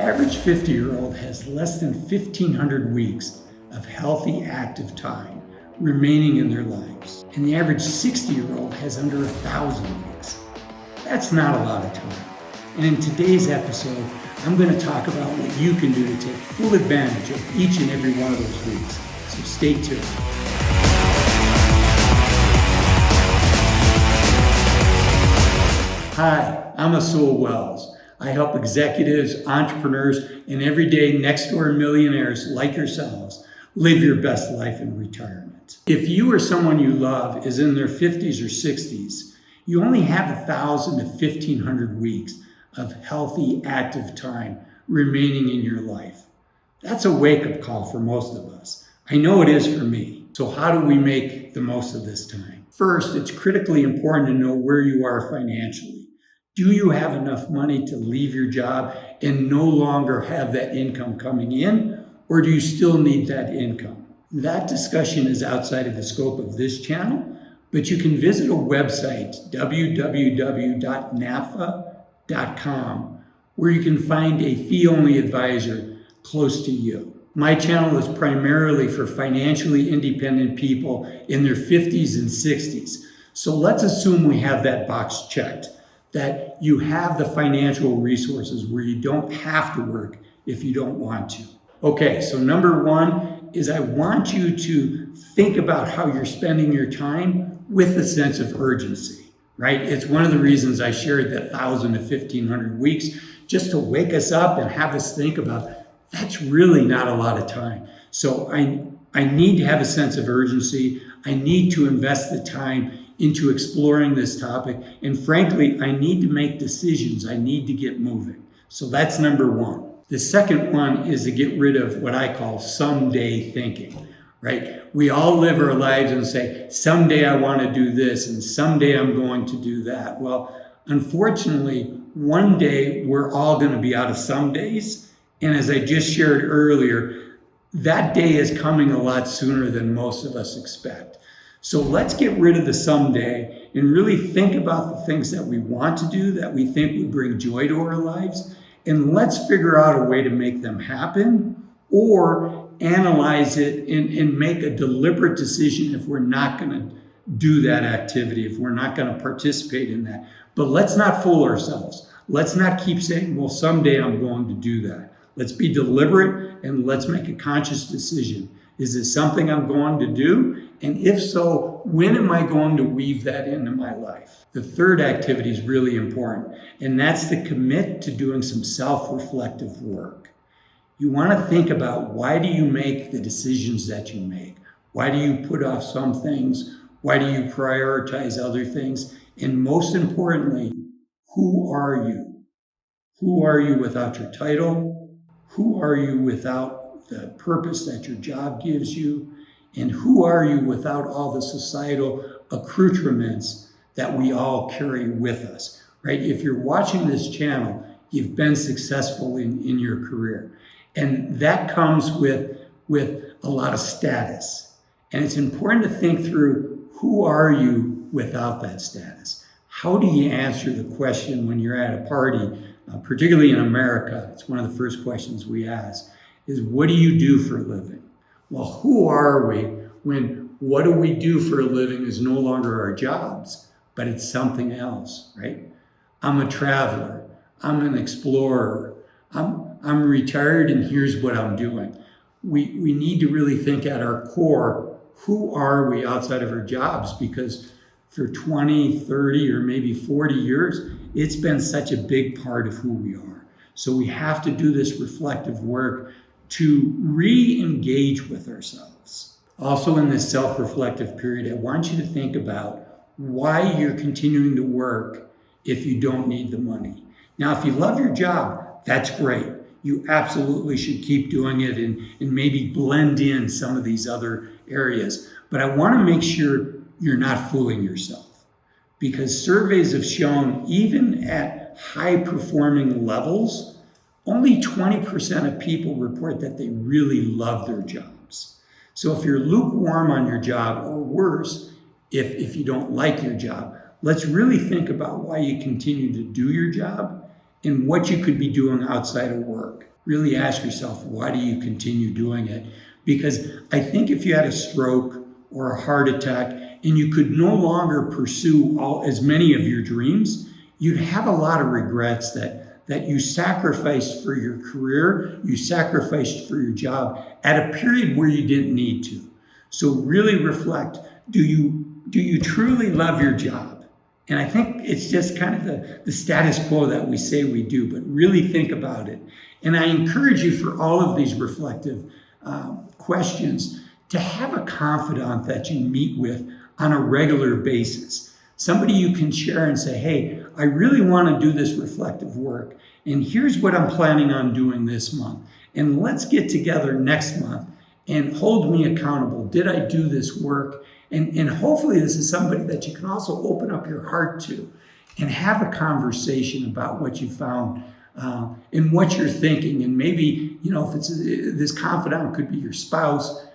average 50-year-old has less than 1,500 weeks of healthy active time remaining in their lives, and the average 60-year-old has under 1,000 weeks. That's not a lot of time. And in today's episode, I'm going to talk about what you can do to take full advantage of each and every one of those weeks. So stay tuned. Hi, I'm Azul. I help executives, entrepreneurs, and everyday next-door millionaires like yourselves live your best life in retirement. If you or someone you love is in their 50s or 60s, you only have 1,000 to 1,500 weeks of healthy, active time remaining in your life. That's a wake-up call for most of us. I know it is for me. So how do we make the most of this time? First, it's critically important to know where you are financially. Do you have enough money to leave your job and no longer have that income coming in, or do you still need that income? That discussion is outside of the scope of this channel, but you can visit a website, www.napfa.com, where you can find a fee-only advisor close to you. My channel is primarily for financially independent people in their 50s and 60s. So let's assume we have that box checked, that you have the financial resources where you don't have to work if you don't want to. Okay, so number one is I want you to think about how you're spending your time with a sense of urgency, right? It's one of the reasons I shared that 1,000 to 1,500 weeks, just to wake us up and have us think about that's really not a lot of time. So I need to have a sense of urgency. I need to invest the time into exploring this topic. And frankly, I need to make decisions. I need to get moving. So that's number one. The second one is to get rid of what I call someday thinking, right? We all live our lives and say, someday I want to do this and someday I'm going to do that. Well, unfortunately, one day we're all going to be out of some days. And as I just shared earlier, that day is coming a lot sooner than most of us expect. So let's get rid of the someday and really think about the things that we want to do, that we think would bring joy to our lives, and let's figure out a way to make them happen or analyze it and make a deliberate decision if we're not going to do that activity, if we're not going to participate in that. But let's not fool ourselves. Let's not keep saying, well, someday I'm going to do that. Let's be deliberate and let's make a conscious decision. Is this something I'm going to do? And if so, when am I going to weave that into my life? The third activity is really important, and that's to commit to doing some self-reflective work. You want to think about, why do you make the decisions that you make? Why do you put off some things? Why do you prioritize other things? And most importantly, who are you? Who are you without your title? Who are you without the purpose that your job gives you? And who are you without all the societal accoutrements that we all carry with us, right? If you're watching this channel, you've been successful in your career. And that comes with a lot of status. And it's important to think through, who are you without that status? How do you answer the question when you're at a party, particularly in America? It's one of the first questions we ask, is what do you do for a living? Well, who are we when what do we do for a living is no longer our jobs, but it's something else, right? I'm a traveler. I'm an explorer. I'm retired and here's what I'm doing. We need to really think at our core, who are we outside of our jobs? Because for 20, 30, or maybe 40 years, it's been such a big part of who we are. So we have to do this reflective work to re-engage with ourselves. Also, in this self-reflective period, I want you to think about why you're continuing to work if you don't need the money. Now, if you love your job, that's great. You absolutely should keep doing it and maybe blend in some of these other areas. But I want to make sure you're not fooling yourself, because surveys have shown, even at high-performing levels, only 20% of people report that they really love their jobs. So if you're lukewarm on your job, or worse, if you don't like your job, let's really think about why you continue to do your job and what you could be doing outside of work, really ask yourself, why do you continue doing it? Because I think if you had a stroke or a heart attack and you could no longer pursue as many of your dreams, you'd have a lot of regrets that you sacrificed for your career, you sacrificed for your job at a period where you didn't need to. So really reflect, do you truly love your job? And I think it's just kind of the status quo that we say we do, but really think about it. And I encourage you, for all of these reflective questions, to have a confidant that you meet with on a regular basis. Somebody you can share and say, hey, I really want to do this reflective work, and here's what I'm planning on doing this month. And let's get together next month and hold me accountable. Did I do this work? And hopefully this is somebody that you can also open up your heart to and have a conversation about what you found and what you're thinking. And maybe, if it's this confidant could be your spouse,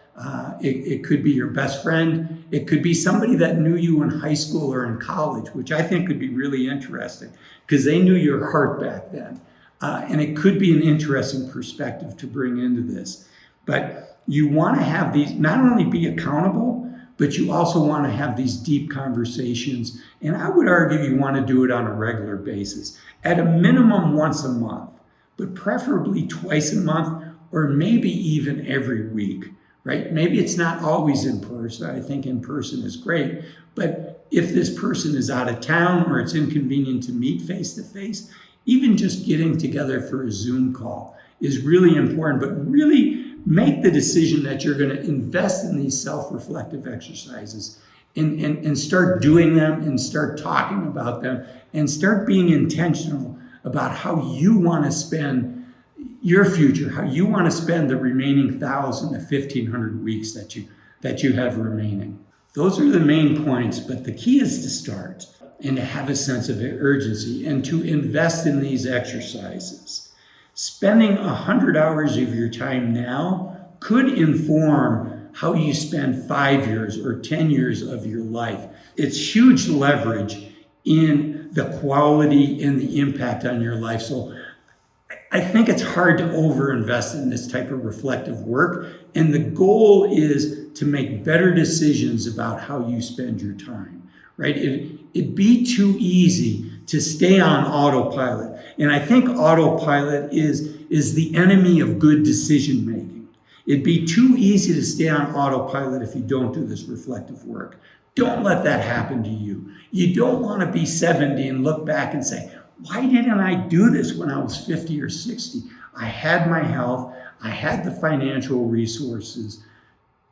it could be your best friend, it could be somebody that knew you in high school or in college, which I think could be really interesting because they knew your heart back then. And it could be an interesting perspective to bring into this. But you want to have these, not only be accountable, but you also want to have these deep conversations. And I would argue you want to do it on a regular basis, at a minimum once a month, but preferably twice a month, or maybe even every week, right? Maybe it's not always in person. I think in person is great. But if this person is out of town or it's inconvenient to meet face to face, even just getting together for a Zoom call is really important. But really make the decision that you're going to invest in these self-reflective exercises and start doing them and start talking about them and start being intentional about how you want to spend your future, how you want to spend the remaining 1,000 to 1,500 weeks that you have remaining. Those are the main points, but the key is to start and to have a sense of urgency and to invest in these exercises. Spending 100 hours of your time now could inform how you spend 5 years or 10 years of your life. It's huge leverage in the quality and the impact on your life. So I think it's hard to overinvest in this type of reflective work. And the goal is to make better decisions about how you spend your time, right? It'd be too easy to stay on autopilot. And I think autopilot is the enemy of good decision making. It'd be too easy to stay on autopilot if you don't do this reflective work. Don't let that happen to you. You don't want to be 70 and look back and say, why didn't I do this when I was 50 or 60? I had my health, I had the financial resources,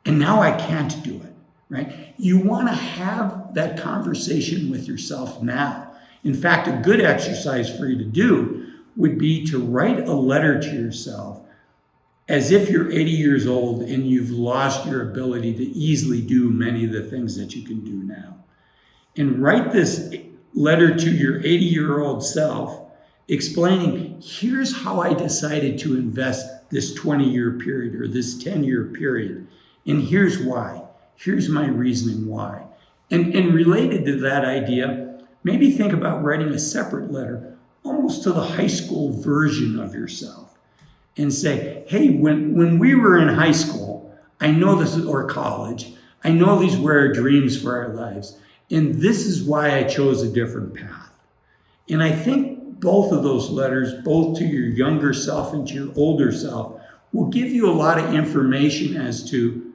and now I can't do it, right? You want to have that conversation with yourself now. In fact, a good exercise for you to do would be to write a letter to yourself as if you're 80 years old and you've lost your ability to easily do many of the things that you can do now. And write this letter to your 80-year-old self explaining, here's how I decided to invest this 20-year period or this 10-year period. And here's why. Here's my reasoning why. And related to that idea, maybe think about writing a separate letter almost to the high school version of yourself and say, hey, when we were in high school, I know this is, or college, I know these were our dreams for our lives. And this is why I chose a different path. And I think both of those letters, both to your younger self and to your older self, will give you a lot of information as to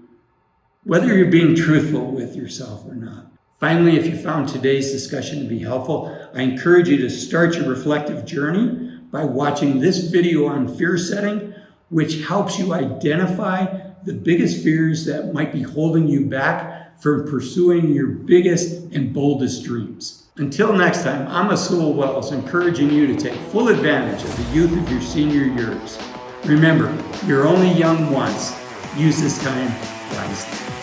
whether you're being truthful with yourself or not. Finally, if you found today's discussion to be helpful, I encourage you to start your reflective journey by watching this video on fear setting, which helps you identify the biggest fears that might be holding you back from pursuing your biggest and boldest dreams. Until next time, I'm Azul Wells, encouraging you to take full advantage of the youth of your senior years. Remember, you're only young once. Use this time wisely.